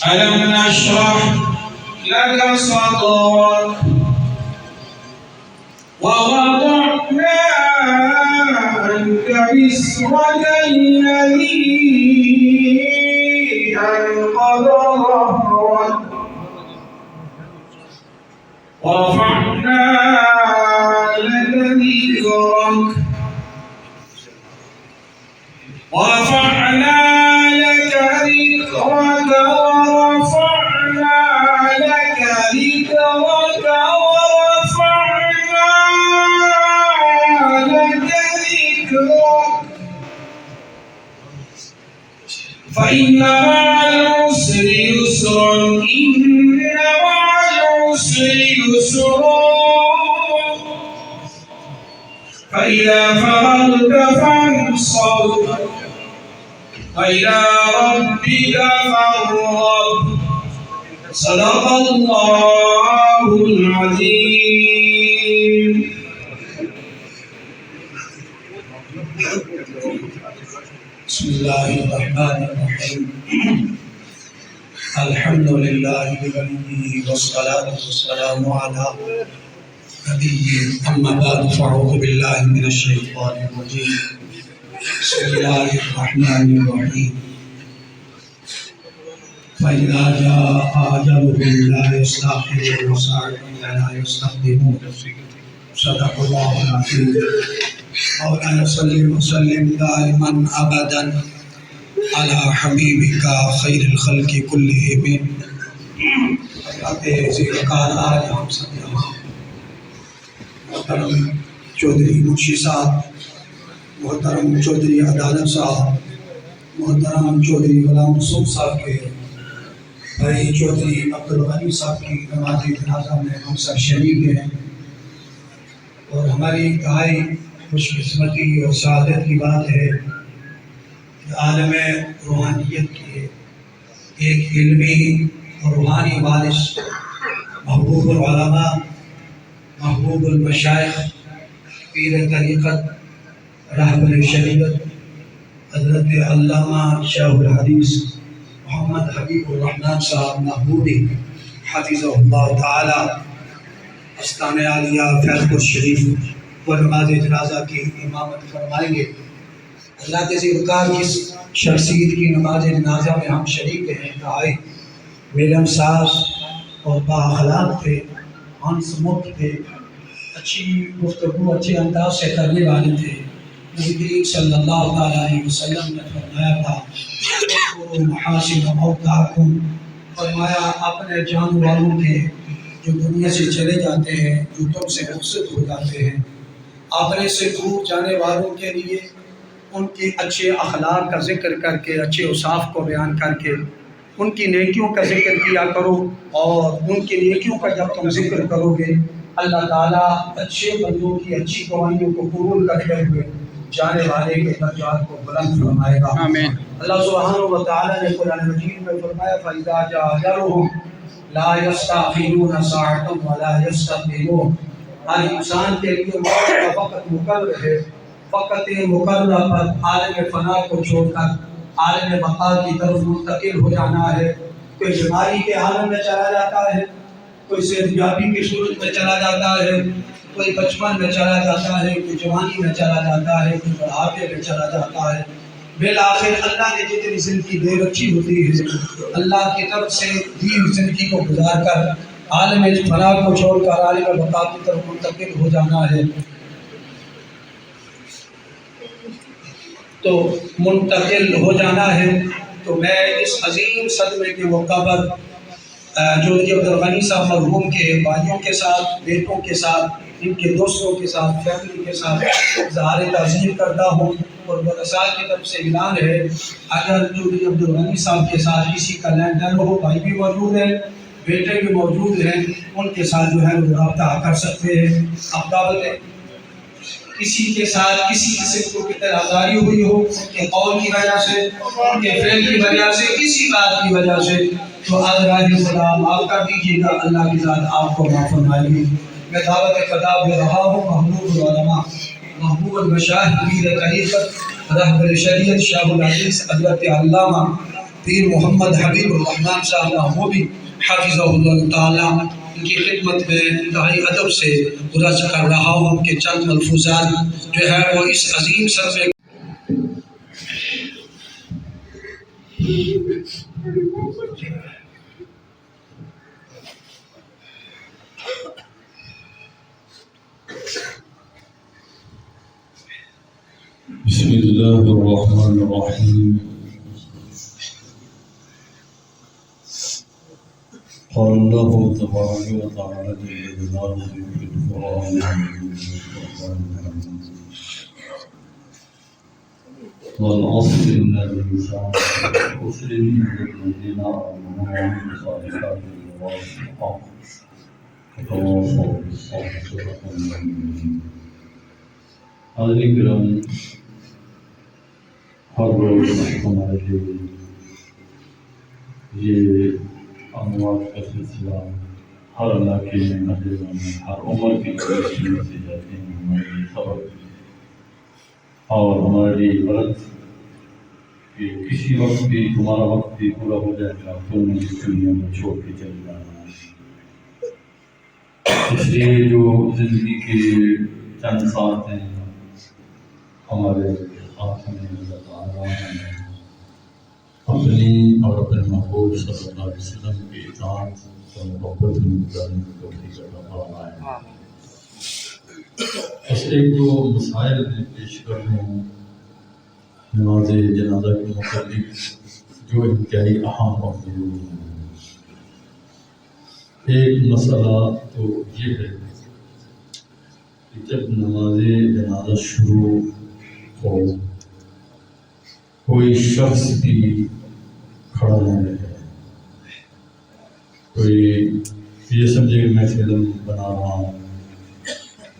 ألم نشرح لك صدرك ووضعنا عنك وزرك الذي أنقض ظهرك ورفعنا لك ذكرك ورفعنا لك ذكرك ورفعنا لك ذكرك ورفعنا لك ذكرك فإن مع العسر يسرا إن مع العسر يسرا فإذا فرغت فانصب وإلى ربك فارغب صدق الله العظيم. بسم الله الرحمن الرحيم. الحمد لله بوليه والصلاة والسلام على نبيه أما بعد فأعوذ بالله من الشيطان الرجيم. بسم الله الرحمن الرحيم. فإذا جاء أجلهم لا يستأخرون ساعة ولا يستقدمون. صدق الله العظيم. مولانا صل وسلم دائما أبدا على حبيبك خير الخلق كلهم. محترم چودھری منشی صاحب، محترم چودھری عدالت صاحب، محترم چودھری غلام رسول صاحب کے بھائی چودھری عبدالغنی صاحب کی نماز جنازہ میں ہم سب شریک ہیں، اور ہماری انتہائی خوش قسمتی اور سعادت کی بات ہے کہ عالم روحانیت کے ایک علمی اور روحانی وارث، محبوب العلماء، محبوب المشائخ، پیر طریقت، رہبر شریعت، حضرت علامہ شیخ الحدیث محمد حبیب الرحمن صاحب محمودی حفظہ اللہ تعالی استان عالیہ فیض پور شریف و نماز جنازہ کی امامت فرمائیں گے۔ اللہ کے ذکر کی شخصیت کی نماز جنازہ میں ہم شریک ہیں، انتہائی ملم ساز اور بااخلاق تھے، ہنس مت تھے، اچھی گفتگو اچھے انداز سے کرنے والے تھے۔ نبی کریم صلی اللہ علیہ وسلم نے فرمایا تھا محاسن موتاکم، فرمایا اپنے جان والوں کے جو دنیا سے چلے جاتے ہیں، جو تم سے رخصت ہو جاتے ہیں، اپنے سے دور جانے والوں کے لیے ان کے اچھے اخلاق کا ذکر کر کے، اچھے اوصاف کو بیان کر کے ان کی نیکیوں کا ذکر کیا کرو، اور ان کی نیکیوں کا جب تم ذکر کرو گے اللہ تعالیٰ اچھے بندوں کی اچھی گواہیوں کو قبول کرتے ہوئے جانے والے کے درجات کو بلند فرمائے گا۔ آمین۔ اللہ سبحانہ و تعالیٰ نے قرآن مجید میں فرمایا فَإِذَا جَاءَ أَجَلُهُمْ لَا يَسْتَأْخِرُونَ سَاعَةً وَلَا يَسْتَقْدِمُونَ۔ ہر انسان کے لیے موت کا وقت مقرر ہے، وقت مقررہ پر عالم فنا کو چھوڑ کر عالم بقا کی طرف منتقل ہو جانا ہے، کوئی بیماری کے عالم میں چلا جاتا ہے، کوئی صحت یابی کی صورت میں چلا جاتا ہے، کوئی بچپن میں چلا جاتا ہے، کوئی جوانی میں چلا جاتا ہے، کوئی بڑھاپے میں چلا جاتا ہے۔ بالآخر اللہ نے جتنی زندگی دے رکھی ہوتی ہے، اللہ کی طرف سے دی ہوئی زندگی کو گزار کر عالم فنا کو چھوڑ کر عالم بقا کی طرف منتقل ہو جانا ہے۔ تو منتقل ہو جانا ہے، تو میں اس عظیم صدمے کے موقع پر چودھری عبدالغنی صاحب مرحوم کے بھائیوں کے ساتھ، بیٹوں کے ساتھ، ان کے دوستوں کے ساتھ، فیملی کے ساتھ اظہار تعزیت کرتا ہوں، اور برسال کی طرف سے اعلان ہے اگر چودھری عبدالغنی صاحب کے ساتھ کسی کا لین دین ہو، بھائی بھی موجود ہیں، بیٹے بھی موجود ہیں، ان کے ساتھ جو ہے وہ رابطہ کر سکتے ہیں۔ اب دعوت ہے کسی کے ساتھ کسی قسم کو اطلاعداری ہوئی ہو، ان کے قول کی وجہ سے، ان کے فعل کی وجہ سے، کسی بات کی وجہ سے، تو آج خدا معاف کر دیجیے گا، اللہ کی ذات آپ کو معاف فرمائے گی۔ میں دعوت خطاب دے رہا ہوں محبوب العلماء، محبوب المشاہد، پیر طریقت، رہبر شریعت، شاہ الحدیث حضرت علامہ پیر محمد حبیب الرحمن صاحب محمودی حافظہ اللہ تعالیٰ، ان کی خدمت میں انتہائی ادب سے عرض کر رہا ہوں کہ چند ملفوظات جو ہے وہ اس عظیم صدمے بسم اللہ الرحمن الرحیم۔ قال اللہ تبارک و تعالی جل جلالہ فی القرآن والعصر ان الانسان لفی خسر الا الذین آمنوا وعملوا الصالحات وتواصوا بالحق وتواصوا بالصبر صدق اللہ العظیم۔ حاضرین کرام، ہر روز ہمارے لیے یہ اموات کا سلسلہ ہر اللہ کے نظر میں ہر عمر کی سے جاتے ہیں، ہمارے لیے سبق اور ہمارے لیے عبرت کہ کسی وقت بھی تمہارا وقت بھی پورا ہو جائے گا، تم نے اس دنیا میں چھوڑ کے چل جانا ہے۔ اس لیے جو زندگی کے چند ساتھ ہیں ہمارے ہاتھ میں اللہ تعالیٰ نے اپنی اور اپنے محبوب صلی اللہ علیہ وسلم کی اطاعت اور محبت میں گزارنے کی توفیق عطا فرمائے۔ بس ایک دو مسائل میں پیش کر لوں نماز جنازہ کے متعلق جو انتہائی اہم اور ضروری ہیں۔ ایک مسئلہ تو یہ ہے کہ جب نماز جنازہ شروع ہو کوئی شخص بھی کھڑا نہ رہے، کوئی یہ سمجھے کہ میں فلم بنا رہا ہوں،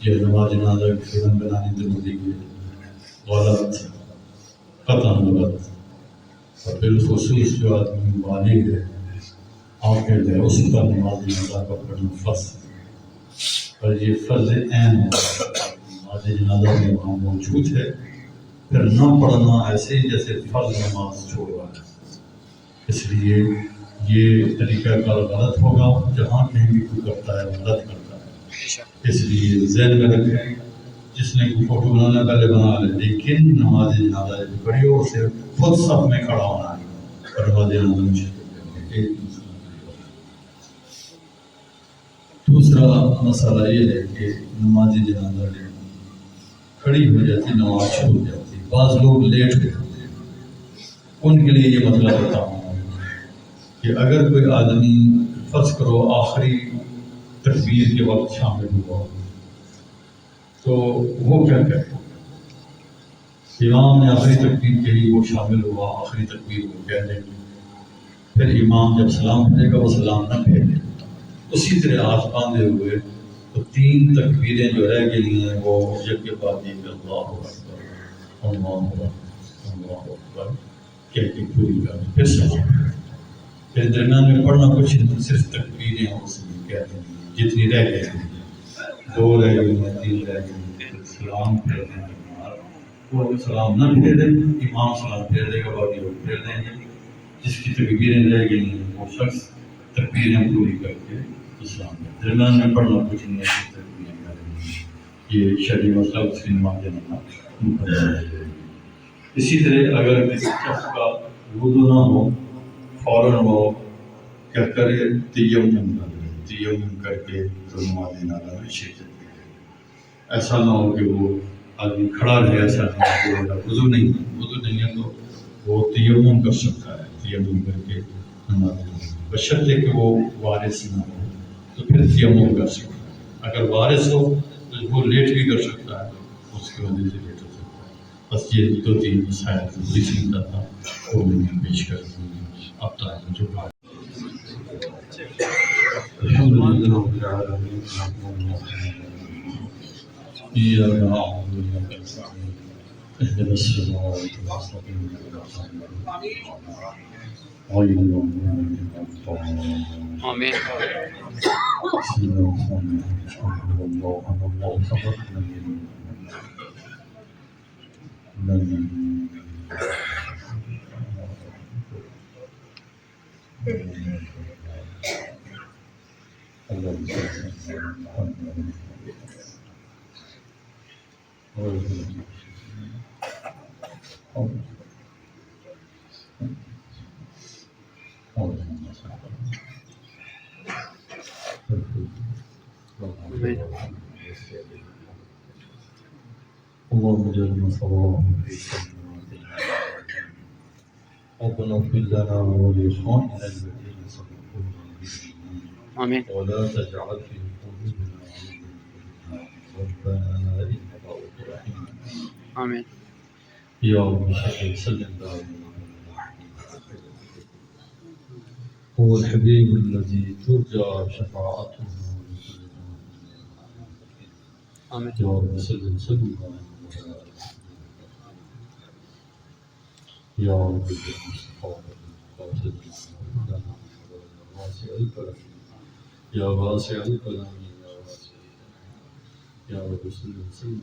یہ نماز جنازہ کی فلم بنانی ضروری ہے، غلط، قطعاً غلط۔ اور بالخصوص جو آدمی بالغ ہے، عاقل ہے، اس پر نماز جنازہ کا پڑھنا فرض ہے، اور یہ فرض عین ہے۔ نماز جنازہ میں وہاں موجود ہے، پھر نہ پڑھنا ایسے ہی جیسے فرض نماز چھوڑا ہے۔ اس لیے یہ طریقہ کار غلط ہوگا، جہاں کہیں بھی کوئی کرتا ہے غلط کرتا ہے۔ اس لیے ذہن میں رکھیں، جس نے کوئی فوٹو بنانا پہلے بنا لے، لیکن نماز جنازہ جب کھڑی ہو اسے خود صف میں کھڑا ہونا ہے اور نماز جنازہ میں شرکت کرنی ہے۔ ایک دوسرا مسئلہ یہ ہے کہ نماز جنازہ کھڑی ہو جاتی، نماز شروع ہو جاتی، بعض لوگ لیٹ ہو جاتے ہیں۔ ان کے لیے یہ مطلب بتاؤں کہ اگر کوئی آدمی فرض کرو آخری تکبیر کے وقت شامل ہوا تو وہ کیا کرے؟ امام نے آخری تکبیر کہی، وہ شامل ہوا، آخری تکبیر وہ کہہ دے، پھر امام جب سلام پھیرے گا وہ سلام نہ پھیرے، اسی طرح ہاتھ باندھے ہوئے تو تین تکبیریں جو رہ گئی ہیں وہ یک کے بعد ایک اللہ اکبر، اللہ اکبر، اللہ اکبر کہہ کے پوری کریں، پھر سلام، پھر درمیان میں پڑھنا کچھ نہیں، صرف تکبیریں اس میں کہہ دیں جتنی رہ گئی، دو رہ گئی ہیں، تین رہ گئی، پھر سلام پھیرنے کے بعد وہ اگر سلام نہ پھیرے، امام سلام پھیر دے گا، باقی لوگ پھیر دیں گے. جس کی تکبیریں رہ گئی ہیں وہ شخص تکبیریں پوری کر کے اسلام میں درمیان میں پڑھنا کچھ نہیں ہے، تکبیریں کریں گے. یہ شرعی مسئلہ اس کی نماز جانا مکمل ہو جائے گی. اسی طرح اگر کسی شخص کا وضو نہ ہو، فوراً وہ کیا کرے، تیمم کرے، تیمم کر کے تو نماز جنازہ میں شرکت کرے. ایسا نہ ہو کہ وہ آدمی کھڑا رہے، ایسا نہیں ہو کہ وضو نہیں ہے تو وہ تیمم کر سکتا ہے، تیمم کر کے نماز جنازہ، بشرطے کہ وہ وارث نہ ہو تو پھر تیمم کر سکتا ہے. اگر وارث ہو تو وہ لیٹ بھی کر سکتا ہے، اس کی وجہ سے لیٹ ہو سکتا ہے. بس یہ 2-3 مسائل پوری سنتا تھا وہ میں پیش کر دوں. اب تک جو بات الحمد لله رب العالمين إياك نعبد وإياك نستعين اهدنا الصراط المستقيم غير المغضوب عليهم آمين. بسم الله الرحمن الرحيم الله أكبر اللهم اجعلنا صوابا في ربنا اغفر لنا ولإخواننا الذين سبقونا بالإيمان آمين. ولا تجعل في قلوبنا ربنا إنك رؤوف رحيم. آمين. يا رب صل وسلم دائما هو الحبيب الذي ترجى شفاعته. آمين. يا رب صل وسلم يا رب يا واسع الكرم يا رب صل وسلم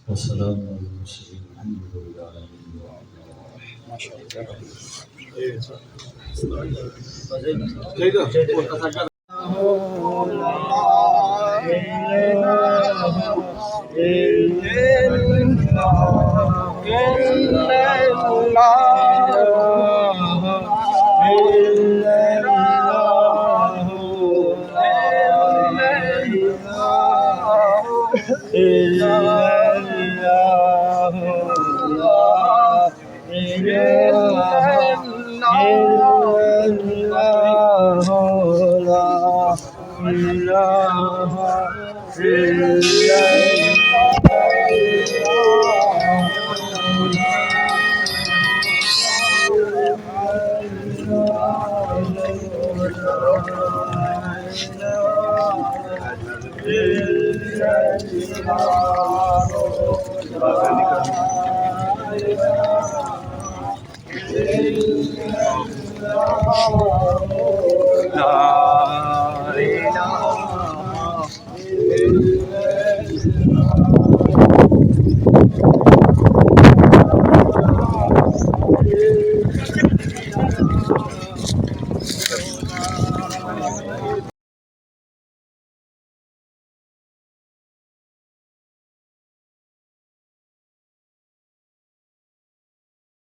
وسلام على المرسلين الحمد لله لا